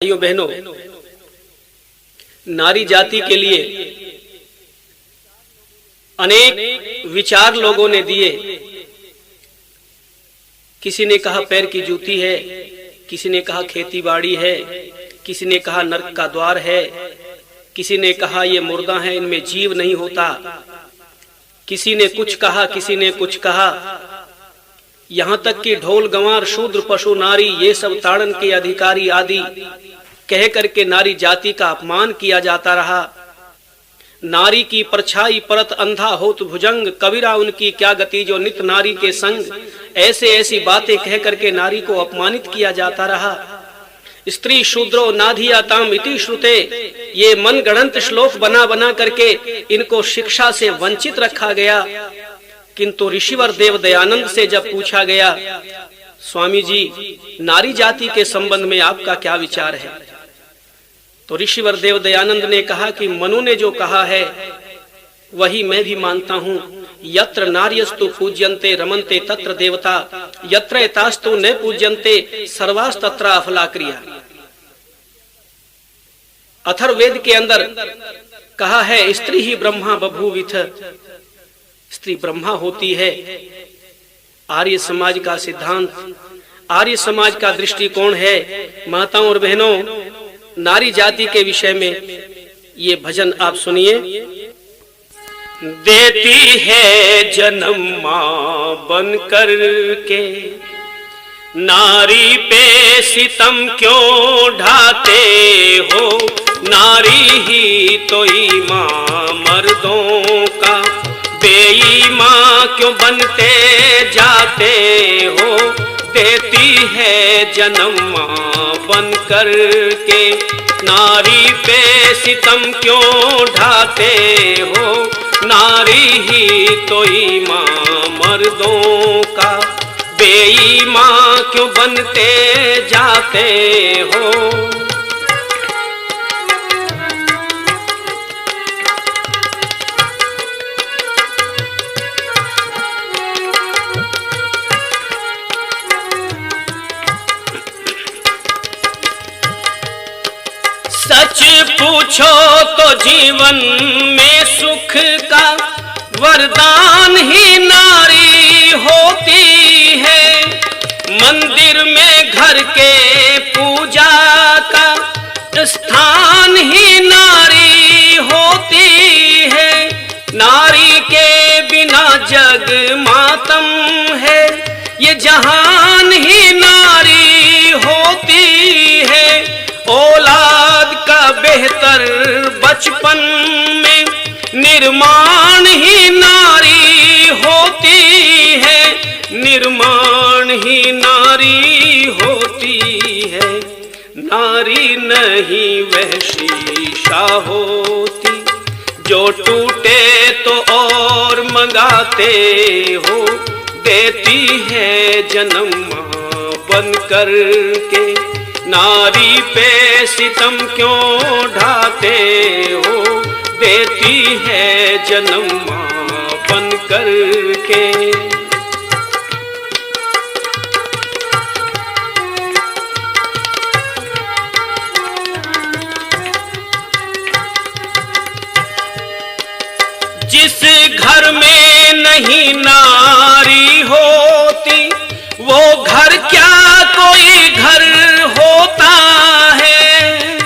भाइयों बहनों, नारी जाति के लिए अनेक विचार लोगों ने दिए। किसी ने कहा पैर की जूती है, किसी ने कहा खेती बाड़ी है, किसी ने कहा नरक का द्वार है, किसी ने कहा ये मुर्दा है, इनमें जीव नहीं होता। किसी ने कुछ कहा, किसी ने कुछ कहा। यहां तक कि ढोल गंवार शूद्र पशु नारी ये सब ताड़न के अधिकारी आदि कह करके नारी जाति का अपमान किया जाता रहा। नारी की परछाई परत अंधा होत भुजंग, कबीरा उनकी क्या गति जो नित नारी के संग। ऐसे ऐसी बातें कह करके नारी को अपमानित किया जाता रहा। स्त्री शूद्रो नाधियाताम इति श्रुते, ये मन गणंत श्लोक बना बना करके इनको शिक्षा से वंचित रखा गया। किंतु ऋषिवर देव दयानंद से जब पूछा गया, स्वामी जी नारी जाति के संबंध में आपका क्या विचार है, तो ऋषिवर देव दयानंद ने कहा कि मनु ने जो कहा है वही मैं भी मानता हूं। यत्र नार्यस्तु पूज्यन्ते रमन्ते तत्र देवता, यत्र एतास्तु न पूज्यन्ते सर्वास्तत्र अफलाक्रिया। अथर्ववेद के अंदर कहा है स्त्री ही ब्रह्मा बभूविथ, स्त्री ब्रह्मा होती है। आर्य समाज का सिद्धांत, आर्य समाज का दृष्टिकोण है। माताओं और बहनों, नारी जाति के विषय में ये भजन आप सुनिए। देती है जन्म मां बन कर के, नारी पे सितम क्यों ढाते हो, नारी ही तो ईमां मर्दों का, बेईमां क्यों बनते जाते हो। देती है जन्म मां बन कर के, नारी पे सितम क्यों ढाते हो, नारी ही तो ईमां मर्दों का, बेईमां क्यों बनते जाते हो। सच पूछो तो जीवन में सुख का वरदान ही नारी होती है। मंदिर में घर के पूजा का स्थान ही नारी होती है। नारी के बिना जग मातम है, ये जहान ही नारी होती है। औलाद का बेहतर बचपन में निर्माण ही नारी होती है, निर्माण ही नारी होती है। नारी नहीं वह शीशा होती, जो टूटे तो और मंगाते हो। देती है जन्म मां बन कर के, नारी पे सितम क्यों ढाते हो। देती है जन्म मां बन कर के। जिस घर में नहीं नारी होती, वो घर क्या कोई घर होता है।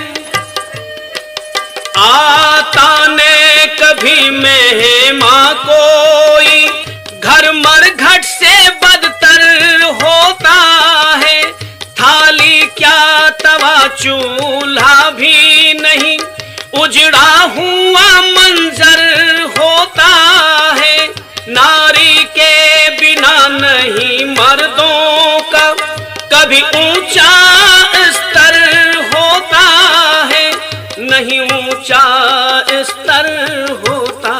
आता ने कभी मेहमां कोई, घर मरघट से बदतर होता है। थाली क्या तवा चूल्हा भी नहीं, उजड़ा हुआ मंजर होता है। नारी के बिना नहीं मर्दों का कभी ऊंचा स्तर होता है, नहीं ऊंचा स्तर होता।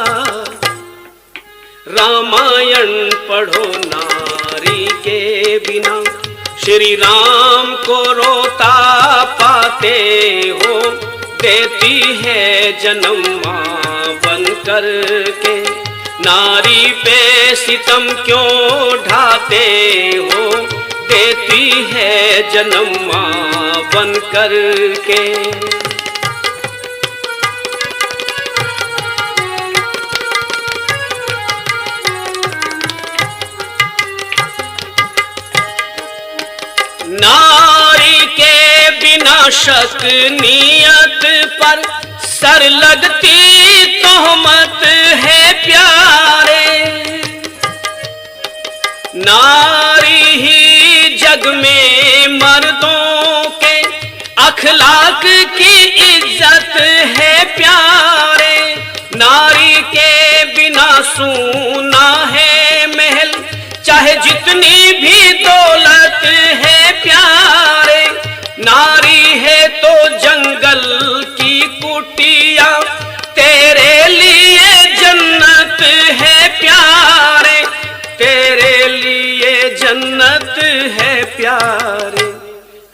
रामायण पढ़ो नारी के बिना, श्री राम को रोता पाते हो। देती है जन्म मां बन कर के, नारी पे सितम क्यों ढाते हो। देती है जन्म माँ बन कर के। नारी के बिना शक नियत पर सर लगती तोहमत है प्यारे। नारी ही जग में मर्दों के अखलाक की इज्जत है प्यारे। नारी के बिना सूना है महल, चाहे जितनी भी दौलत है प्यारे। नारी है तो जंगल की कुटिया, तेरे लिए जन्नत है प्यारे। तेरे लिए जन्नत है प्यारे।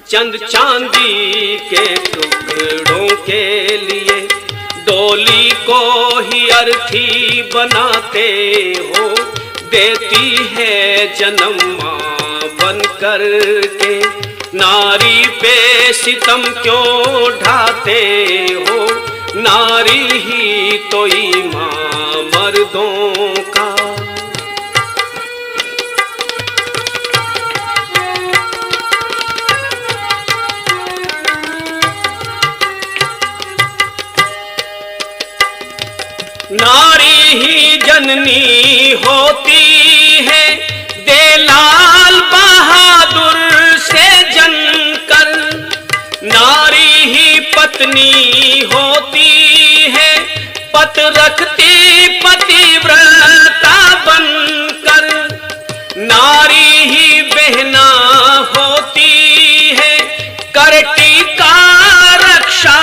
चंद चांदी के टुकड़ों के लिए डोली को ही अर्थी बनाते हो। देती है जन्म माँ बन कर के। नारी पे सितम क्यों ढाते हो, नारी ही तो ईमान मर्दों का। नारी ही जननी होती है, दे लाल बहादुर से जनकर। नारी ही पत्नी होती है, पत रखती पतिव्रता बनकर। नारी ही बहना होती है, करती का रक्षा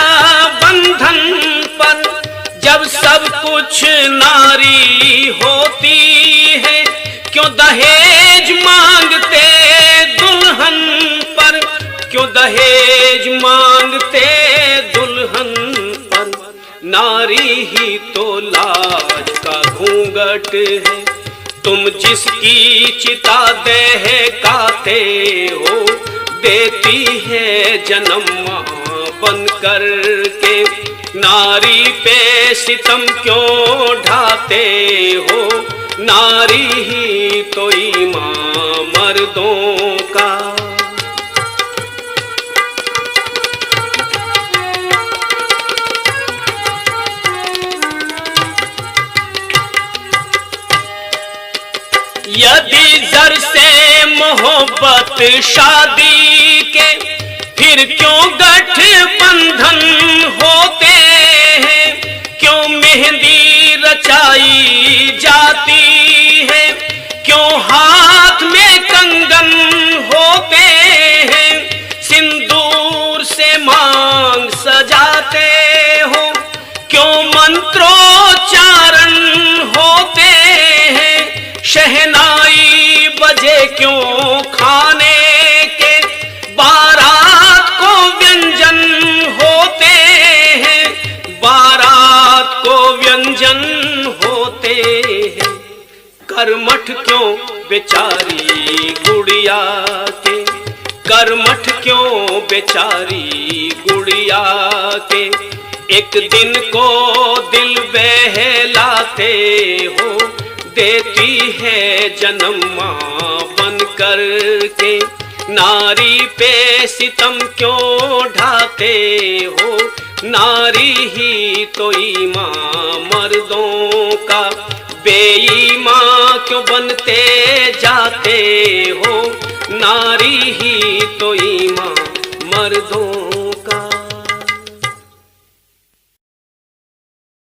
बंधन पर। जब सब कुछ नारी होती है, क्यों दहेज मांगते दुल्हन पर। क्यों दहेज मांगते दुल्हन पर। नारी ही तो लाज का घूंघट है, तुम जिसकी चिता दहकाते हो। देती है जन्म माँ बन कर के। नारी पे सितम क्यों ढाते हो, नारी ही तो ईमान मर्दों का। यदि जर से मोहब्बत शादी के, फिर क्यों गठबंधन होते हैं। क्यों मेहंदी रचाई जाती है, क्यों हाथ में कंगन होते हैं। सिंदूर से मांग सजाते हो, क्यों मंत्रोच्चारण होते हैं। शहनाई बजे क्यों खाने के, बारात को व्यंजन होते हैं। बारात को व्यंजन होते हैं। कर्मठ क्यों बेचारी गुड़िया के, कर्मठ क्यों बेचारी गुड़िया के। एक दिन को दिल बहलाते हो, देती है जन्म माँ बन कर के। नारी पे सितम क्यों ढाते हो, नारी ही तो ईमान मर्दों का। बेईमान क्यों बनते जाते हो, नारी ही तो ईमान मर्दों